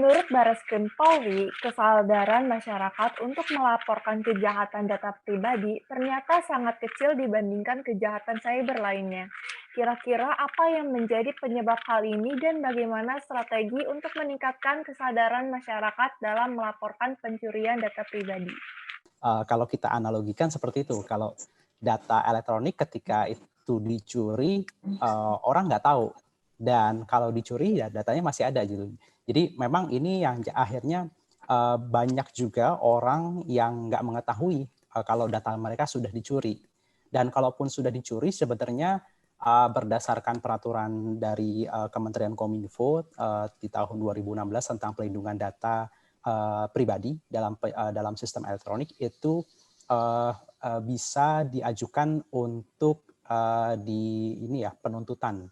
Menurut Bareskrim Polri, kesadaran masyarakat untuk melaporkan kejahatan data pribadi ternyata sangat kecil dibandingkan kejahatan cyber lainnya. Kira-kira apa yang menjadi penyebab hal ini dan bagaimana strategi untuk meningkatkan kesadaran masyarakat dalam melaporkan pencurian data pribadi? Kalau kita analogikan seperti itu, kalau data elektronik ketika itu dicuri, orang nggak tahu. Dan kalau dicuri ya datanya masih ada gitu. Jadi memang ini yang akhirnya banyak juga orang yang nggak mengetahui kalau data mereka sudah dicuri. Dan kalaupun sudah dicuri sebenarnya berdasarkan peraturan dari Kementerian Kominfo di tahun 2016 tentang pelindungan data pribadi dalam sistem elektronik itu bisa diajukan untuk penuntutan.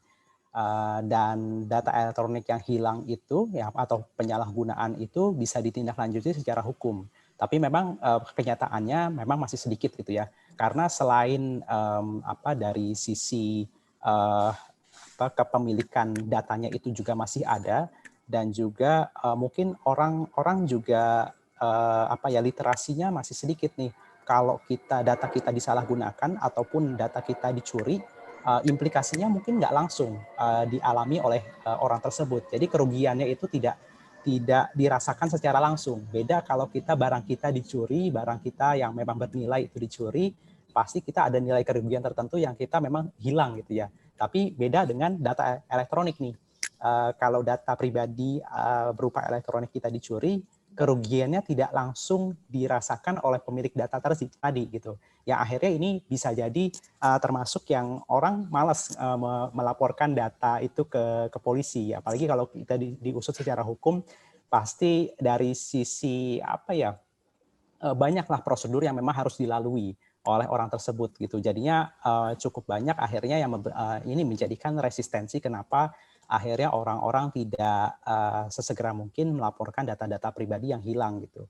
Dan data elektronik yang hilang itu ya atau penyalahgunaan itu bisa ditindaklanjuti secara hukum. Tapi memang kenyataannya memang masih sedikit gitu ya. Karena selain dari sisi kepemilikan datanya itu juga masih ada, dan juga mungkin orang juga literasinya masih sedikit nih. Kalau data kita disalahgunakan ataupun data kita dicuri, implikasinya mungkin nggak langsung dialami oleh orang tersebut. Jadi kerugiannya itu tidak dirasakan secara langsung. Beda kalau barang kita dicuri, barang kita yang memang bernilai itu dicuri, pasti kita ada nilai kerugian tertentu yang kita memang hilang gitu ya. Tapi beda dengan data elektronik nih. Kalau data pribadi berupa elektronik kita dicuri, kerugiannya tidak langsung dirasakan oleh pemilik data tadi gitu. Yang akhirnya ini bisa jadi termasuk yang orang malas melaporkan data itu ke polisi. Apalagi kalau kita diusut secara hukum, pasti dari sisi banyaklah prosedur yang memang harus dilalui oleh orang tersebut gitu. Jadinya cukup banyak akhirnya yang ini menjadikan resistensi kenapa akhirnya orang-orang tidak sesegera mungkin melaporkan data-data pribadi yang hilang gitu.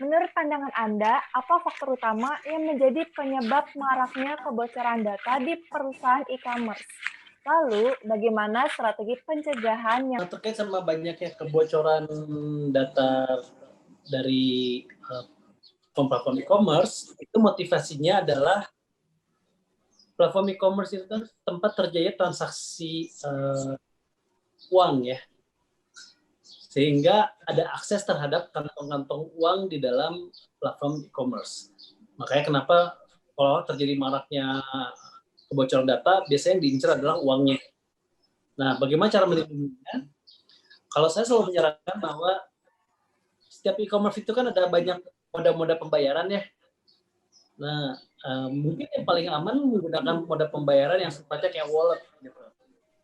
Menurut pandangan Anda, apa faktor utama yang menjadi penyebab maraknya kebocoran data di perusahaan e-commerce? Lalu, bagaimana strategi pencegahan yang terkait sama banyaknya kebocoran data dari platform e-commerce, itu motivasinya adalah platform e-commerce itu kan tempat terjadi transaksi uang ya, sehingga ada akses terhadap kantong-kantong uang di dalam platform e-commerce. Makanya kenapa kalau terjadi maraknya kebocoran data, biasanya yang diincar adalah uangnya. Nah, bagaimana cara melindunginya? Kalau saya selalu menyarankan bahwa setiap e-commerce itu kan ada banyak moda-moda pembayaran ya. Nah, mungkin yang paling aman menggunakan moda pembayaran yang sifatnya kayak wallet gitu.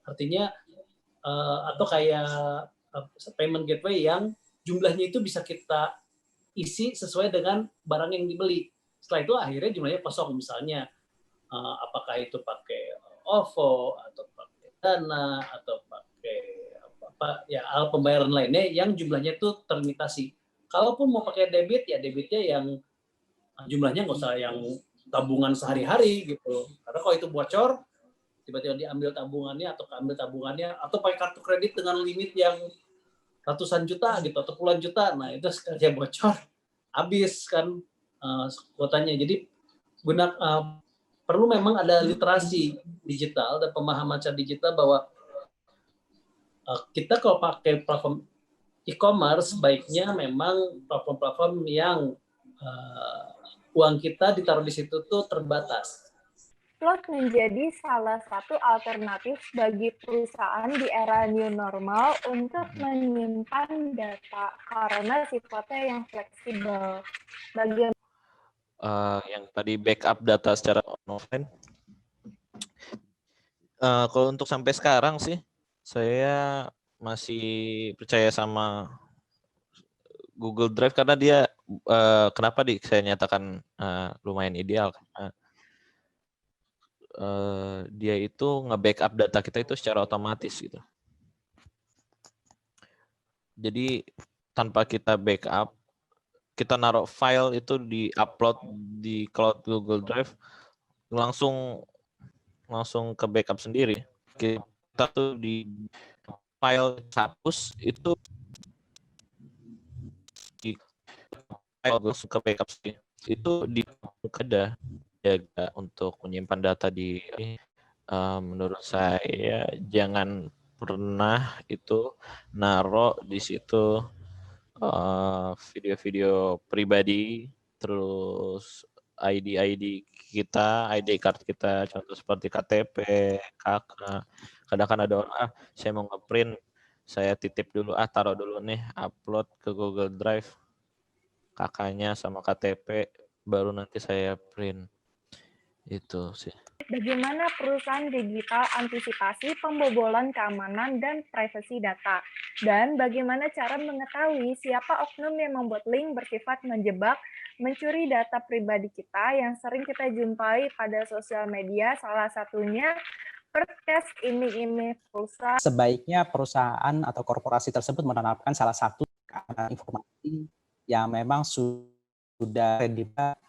Artinya atau kayak payment gateway yang jumlahnya itu bisa kita isi sesuai dengan barang yang dibeli. Setelah itu akhirnya jumlahnya kosong, misalnya apakah itu pakai OVO atau pakai Dana atau pakai alat pembayaran lainnya yang jumlahnya itu terlimitasi. Kalaupun mau pakai debit, ya debitnya yang jumlahnya nggak usah yang tabungan sehari-hari gitu. Karena kalau itu bocor, tiba-tiba diambil tabungannya atau keambil tabungannya, atau pakai kartu kredit dengan limit yang ratusan juta gitu atau puluhan juta, nah itu sekali bocor habis kan kuotanya. Jadi perlu memang ada literasi digital dan pemahaman secara digital bahwa kita kalau pakai platform e-commerce baiknya memang platform-platform yang uang kita ditaruh di situ tuh terbatas. Cloud menjadi salah satu alternatif bagi perusahaan di era new normal untuk menyimpan data karena sifatnya yang fleksibel. Yang tadi backup data secara offline. Kalau untuk sampai sekarang sih, saya masih percaya sama Google Drive karena dia kenapa saya nyatakan lumayan ideal karena dia itu nge-backup data kita itu secara otomatis gitu. Jadi tanpa kita backup, kita naruh file itu di-upload di cloud Google Drive langsung ke backup sendiri. Kita tuh di file hapus itu langsung ke backup sih. Itu di ada jaga untuk menyimpan data di menurut saya jangan pernah itu naruh di situ video-video pribadi, terus ID kita, ID card kita, contoh seperti KTP, KK. Kadang kan ada orang, saya mau ngeprint, saya titip dulu, taruh dulu nih, upload ke Google Drive, KK-nya sama KTP, baru nanti saya print. Itu sih. Bagaimana perusahaan digital antisipasi pembobolan keamanan dan privasi data? Dan bagaimana cara mengetahui siapa oknum yang membuat link bersifat menjebak, mencuri data pribadi kita yang sering kita jumpai pada sosial media, salah satunya podcast iming-iming pulsa. Sebaiknya perusahaan atau korporasi tersebut menerapkan salah satu keamanan informasi yang memang sudah kredibel.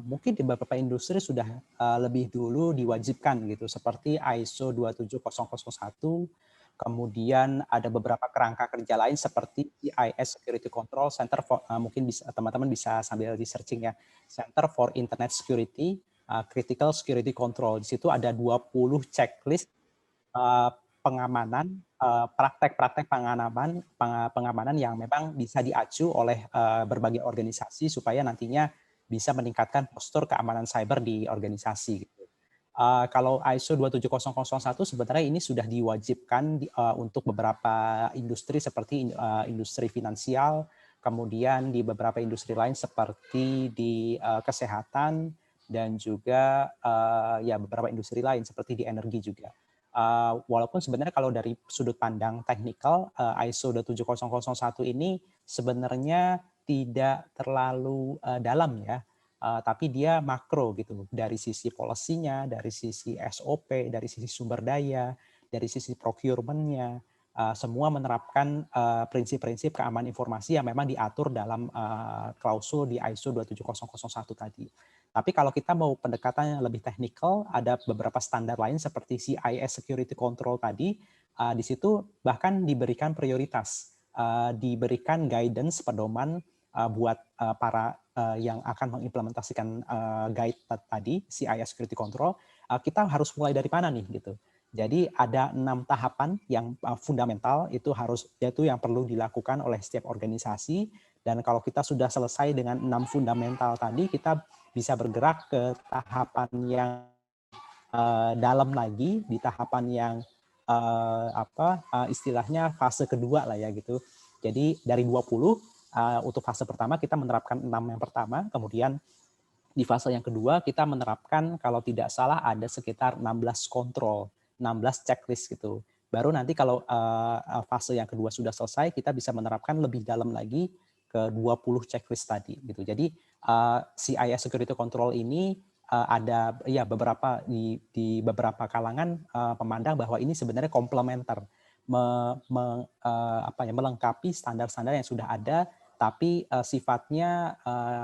Mungkin di beberapa industri sudah lebih dulu diwajibkan gitu, seperti ISO 27001, kemudian ada beberapa kerangka kerja lain seperti CIS Security Control Center for, mungkin bisa teman-teman bisa sambil di searching ya, Center for Internet Security, Critical Security Control. Di situ ada 20 checklist pengamanan, praktek-praktek pengamanan yang memang bisa diacu oleh berbagai organisasi supaya nantinya bisa meningkatkan postur keamanan cyber di organisasi. Kalau ISO 27001 sebenarnya ini sudah diwajibkan untuk beberapa industri seperti industri finansial, kemudian di beberapa industri lain seperti di kesehatan, dan juga ya beberapa industri lain seperti di energi juga. Walaupun sebenarnya kalau dari sudut pandang teknikal, ISO 27001 ini sebenarnya tidak terlalu dalam ya, tapi dia makro gitu, dari sisi policy-nya, dari sisi SOP, dari sisi sumber daya, dari sisi procurement-nya, semua menerapkan prinsip-prinsip keamanan informasi yang memang diatur dalam klausul di ISO 27001 tadi. Tapi kalau kita mau pendekatan yang lebih teknikal, ada beberapa standar lain seperti CIS Security Control tadi, di situ bahkan diberikan prioritas, diberikan guidance, pedoman buat para yang akan mengimplementasikan guide tadi, CIS Security Control, kita harus mulai dari mana nih gitu. Jadi ada 6 tahapan yang fundamental, itu yaitu yang perlu dilakukan oleh setiap organisasi, dan kalau kita sudah selesai dengan 6 fundamental tadi, kita bisa bergerak ke tahapan yang dalam lagi, di tahapan yang istilahnya fase kedua lah ya gitu. Jadi dari 20 untuk fase pertama kita menerapkan 6 yang pertama, kemudian di fase yang kedua kita menerapkan kalau tidak salah ada sekitar 16 kontrol, 16 checklist gitu. Baru nanti kalau fase yang kedua sudah selesai, kita bisa menerapkan lebih dalam lagi ke 20 checklist tadi gitu. Jadi CIS Security Control ini ada ya beberapa di beberapa kalangan memandang bahwa ini sebenarnya komplementer, melengkapi standar-standar yang sudah ada, tapi sifatnya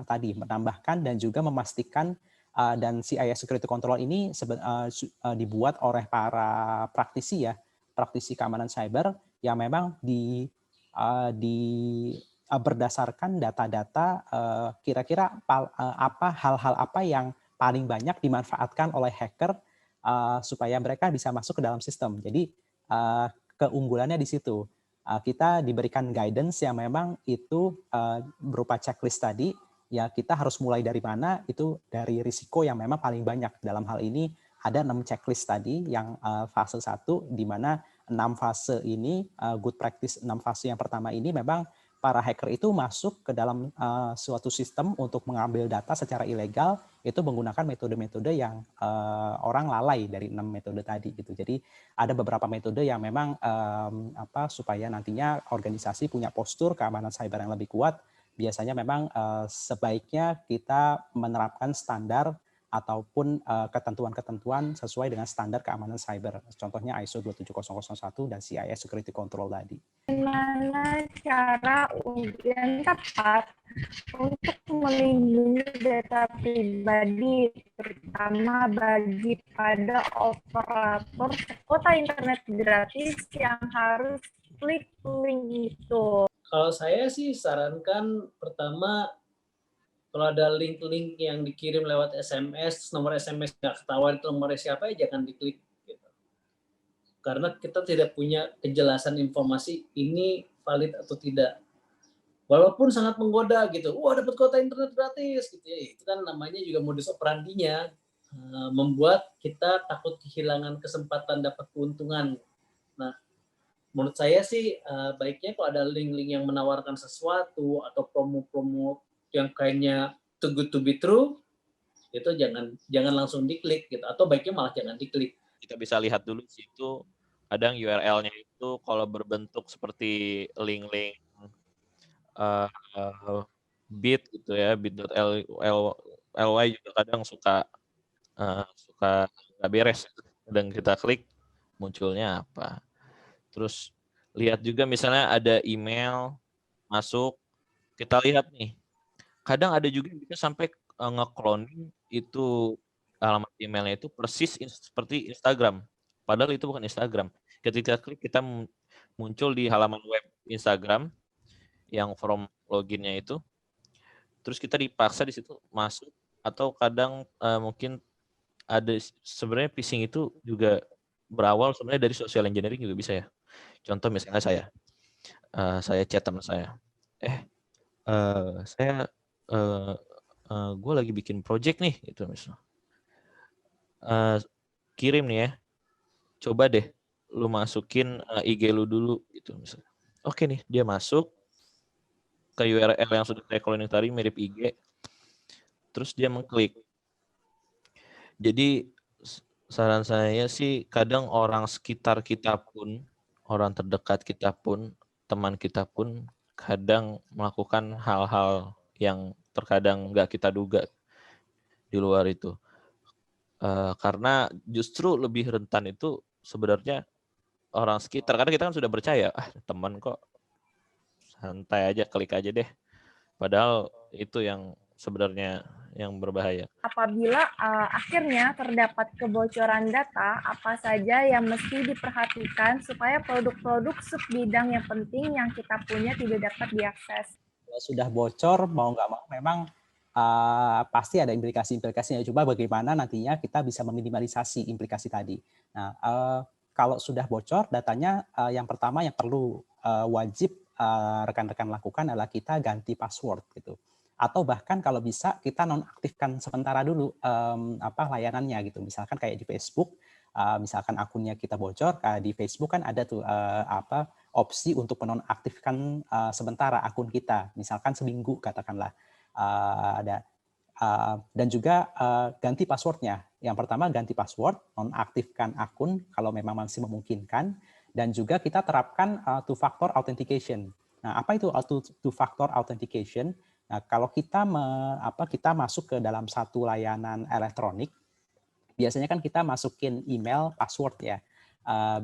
tadi menambahkan dan juga memastikan, dan CIS Security Control ini dibuat oleh para praktisi keamanan cyber yang memang berdasarkan data-data kira-kira hal-hal apa yang paling banyak dimanfaatkan oleh hacker supaya mereka bisa masuk ke dalam sistem. Jadi keunggulannya di situ. Kita diberikan guidance yang memang itu berupa checklist tadi, ya kita harus mulai dari mana, itu dari risiko yang memang paling banyak. Dalam hal ini ada 6 checklist tadi yang fase 1, di mana 6 fase ini, good practice 6 fase yang pertama ini memang para hacker itu masuk ke dalam suatu sistem untuk mengambil data secara ilegal, itu menggunakan metode-metode yang orang lalai dari 6 metode tadi gitu. Jadi ada beberapa metode yang memang supaya nantinya organisasi punya postur keamanan cyber yang lebih kuat, biasanya memang sebaiknya kita menerapkan standar ataupun ketentuan-ketentuan sesuai dengan standar keamanan cyber. Contohnya ISO 27001 dan CIS Security Control tadi. Bagaimana cara yang tepat untuk melindungi data pribadi, terutama bagi pada operator kuota internet gratis yang harus klik link itu? Kalau saya sih sarankan pertama Kalau ada link-link yang dikirim lewat SMS, nomor SMS nggak ketahuan itu nomornya siapa, ya jangan diklik. Gitu. Karena kita tidak punya kejelasan informasi ini valid atau tidak. Walaupun sangat menggoda gitu, wah dapat kuota internet gratis, gitu ya. Itu kan namanya juga modus operandinya, membuat kita takut kehilangan kesempatan dapat keuntungan. Nah, menurut saya sih baiknya kalau ada link-link yang menawarkan sesuatu atau promo-promo yang kayaknya too good to be true, itu jangan langsung diklik gitu, atau baiknya malah jangan diklik. Kita bisa lihat dulu di situ, kadang URL-nya itu kalau berbentuk seperti link-link bit gitu ya, bit.ly juga kadang suka nggak beres. Dan kita klik munculnya apa. Terus lihat juga misalnya ada email masuk, kita lihat nih. Kadang ada juga yang bisa sampai nge-cloning itu alamat emailnya itu persis seperti Instagram. Padahal itu bukan Instagram. Ketika klik kita muncul di halaman web Instagram yang form loginnya itu. Terus kita dipaksa di situ masuk, atau kadang mungkin ada sebenarnya phishing itu juga berawal sebenarnya dari social engineering juga bisa ya. Contoh misalnya saya chat teman saya. Gue lagi bikin project nih gitu misalnya. Kirim nih ya. Coba deh lu masukin IG lu dulu gitu misalnya. Oke nih, dia masuk ke URL yang sudah saya cloning tadi mirip IG. Terus dia mengklik. Jadi saran saya sih kadang orang sekitar kita pun, orang terdekat kita pun, teman kita pun kadang melakukan hal-hal yang terkadang nggak kita duga di luar itu. Karena justru lebih rentan itu sebenarnya orang sekitar. Karena kita kan sudah percaya, teman kok santai aja, klik aja deh. Padahal itu yang sebenarnya yang berbahaya. Apabila akhirnya terdapat kebocoran data, apa saja yang mesti diperhatikan supaya produk-produk subbidang yang penting yang kita punya tidak dapat diakses? Kalau sudah bocor, mau nggak mau memang pasti ada implikasi-implikasinya. Coba bagaimana nantinya kita bisa meminimalisasi implikasi tadi. Nah, kalau sudah bocor datanya, yang pertama yang perlu wajib rekan-rekan lakukan adalah kita ganti password gitu. Atau bahkan kalau bisa kita nonaktifkan sementara dulu layanannya gitu. Misalkan kayak di Facebook, misalkan akunnya kita bocor, di Facebook kan ada tuh opsi untuk menonaktifkan sementara akun kita, misalkan seminggu katakanlah. Dan juga ganti passwordnya. Yang pertama ganti password, nonaktifkan akun kalau memang masih memungkinkan, dan juga kita terapkan two-factor authentication. Nah, apa itu two-factor authentication? Nah, kalau kita kita masuk ke dalam satu layanan elektronik, biasanya kan kita masukin email, password ya.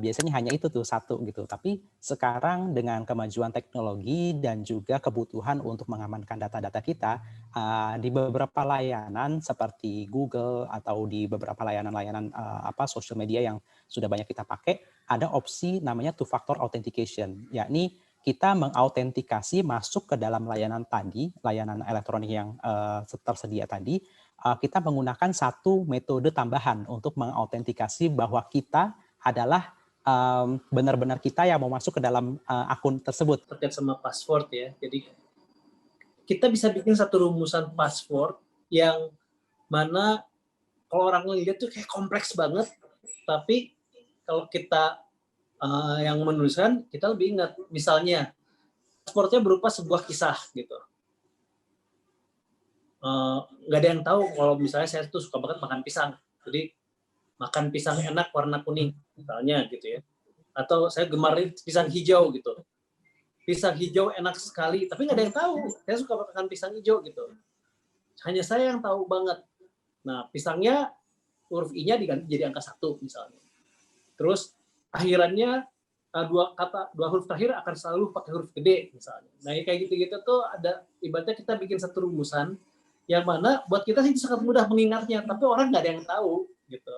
Biasanya hanya itu tuh satu gitu. Tapi sekarang dengan kemajuan teknologi dan juga kebutuhan untuk mengamankan data-data kita, di beberapa layanan seperti Google atau di beberapa layanan-layanan social media yang sudah banyak kita pakai, ada opsi namanya two-factor authentication, yakni kita mengautentikasi masuk ke dalam layanan tadi, layanan elektronik yang tersedia tadi, kita menggunakan satu metode tambahan untuk mengautentikasi bahwa kita adalah benar-benar kita yang mau masuk ke dalam akun tersebut. Terkait sama password ya, jadi kita bisa bikin satu rumusan password yang mana kalau orang lihat tuh kayak kompleks banget, tapi kalau kita yang menuliskan, kita lebih ingat. Misalnya, passwordnya berupa sebuah kisah gitu. Nggak ada yang tahu kalau misalnya saya tuh suka banget makan pisang. Jadi makan pisang enak warna kuning, misalnya gitu ya. Atau saya gemar pisang hijau gitu. Pisang hijau enak sekali, tapi nggak ada yang tahu. Saya suka makan pisang hijau gitu. Hanya saya yang tahu banget. Nah, pisangnya huruf I-nya diganti jadi angka 1 misalnya. Terus akhirannya dua huruf terakhir akan selalu pakai huruf gede misalnya. Nah, kayak gitu-gitu tuh ada ibaratnya kita bikin satu rumusan yang mana buat kita sih sangat mudah mengingatnya, tapi orang nggak ada yang tahu gitu.